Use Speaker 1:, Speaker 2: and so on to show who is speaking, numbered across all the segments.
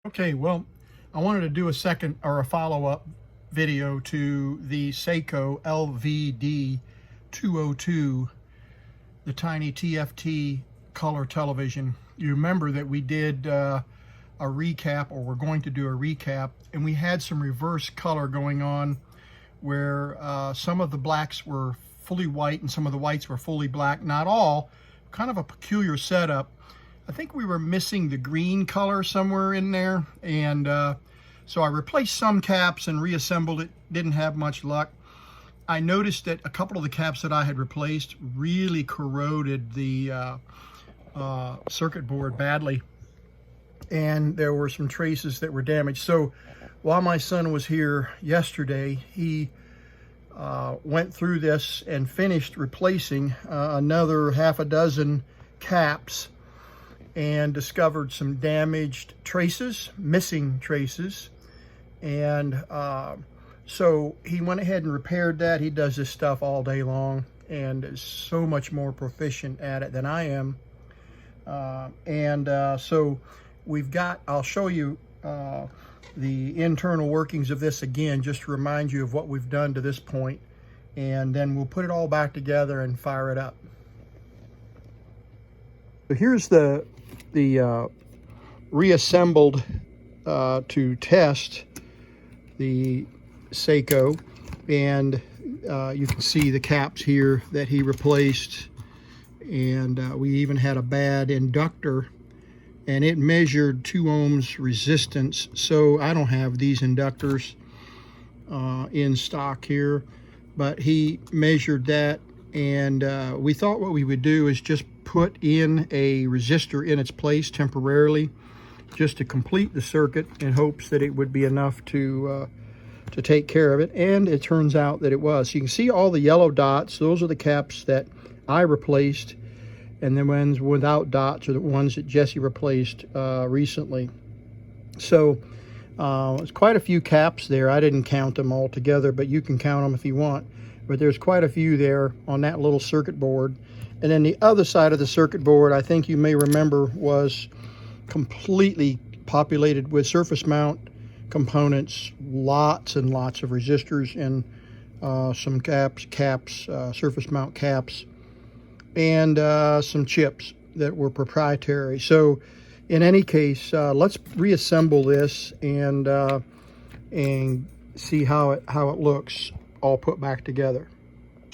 Speaker 1: Okay, well, I wanted to do a second or a follow-up video to the Seiko LVD 202, the tiny TFT color television. You remember that we did a recap, or we're going to do a recap, and we had some reverse color going on where some of the blacks were fully white and some of the whites were fully black. Not all, kind of a peculiar setup. I think we were missing the green color somewhere in there, and so I replaced some caps and reassembled it. Didn't have much luck. I noticed that a couple of the caps that I had replaced really corroded the circuit board badly, and there were some traces that were damaged. So while my son was here yesterday, he went through this and finished replacing another half a dozen caps, and discovered some damaged traces, missing traces. And so he went ahead and repaired that. He does this stuff all day long and is so much more proficient at it than I am. So we've got, I'll show you the internal workings of this again, just to remind you of what we've done to this point, and then we'll put it all back together and fire it up. So here's the reassembled to test the Seiko, and you can see the caps here that he replaced, and we even had a bad inductor, and it measured 2 ohms resistance. So I don't have these inductors in stock here, but he measured that, and we thought what we would do is just put in a resistor in its place temporarily, just to complete the circuit, in hopes that it would be enough to take care of it. And it turns out that it was. So you can see all the yellow dots. Those are the caps that I replaced, and the ones without dots are the ones that Jesse replaced recently. So it's quite a few caps there. I didn't count them all together, but you can count them if you want. But there's quite a few there on that little circuit board. And then the other side of the circuit board, I think you may remember, was completely populated with surface mount components, lots and lots of resistors, and some caps, surface mount caps, and some chips that were proprietary. So in any case, let's reassemble this and see how it looks all put back together.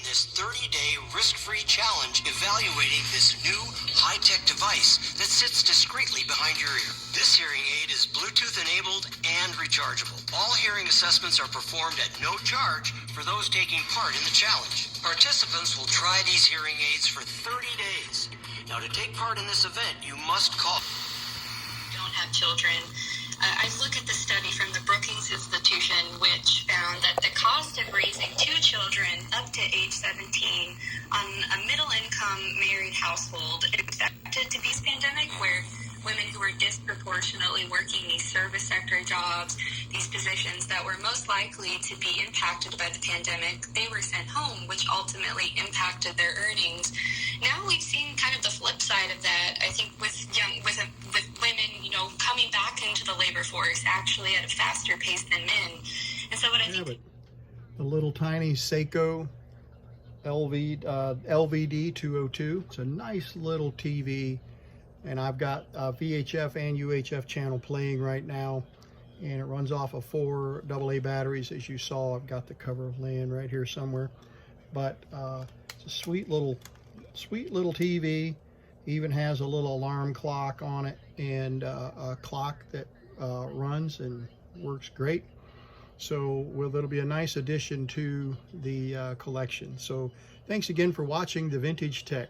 Speaker 2: This 30-day risk-free challenge evaluating this new high-tech device that sits discreetly behind your ear. This hearing aid is Bluetooth enabled and rechargeable. All hearing assessments are performed at no charge for those taking part in the challenge. Participants will try these hearing aids for 30 days. Now, to take part in this event, you must call.
Speaker 3: Don't have children. I look at the study from the Brookings Institution, which found that the cost of raising 2 children up to age 17 on a middle-income married household is expected to be pandemic, where women who were disproportionately working these service sector jobs, these positions that were most likely to be impacted by the pandemic, they were sent home, which ultimately impacted their earnings. Now we've seen kind of the flip side of that, I think, with women, coming back into the labor force actually at a faster pace than men. And so what I think...
Speaker 1: The little tiny Seiko LVD 202. It's a nice little TV, and I've got a VHF and UHF channel playing right now, and it runs off of 4 AA batteries, as you saw. I've got the cover laying right here somewhere, but it's a sweet little TV. Even has a little alarm clock on it, and a clock that runs and works great. So it'll be a nice addition to the collection. So thanks again for watching the Vintage Tech.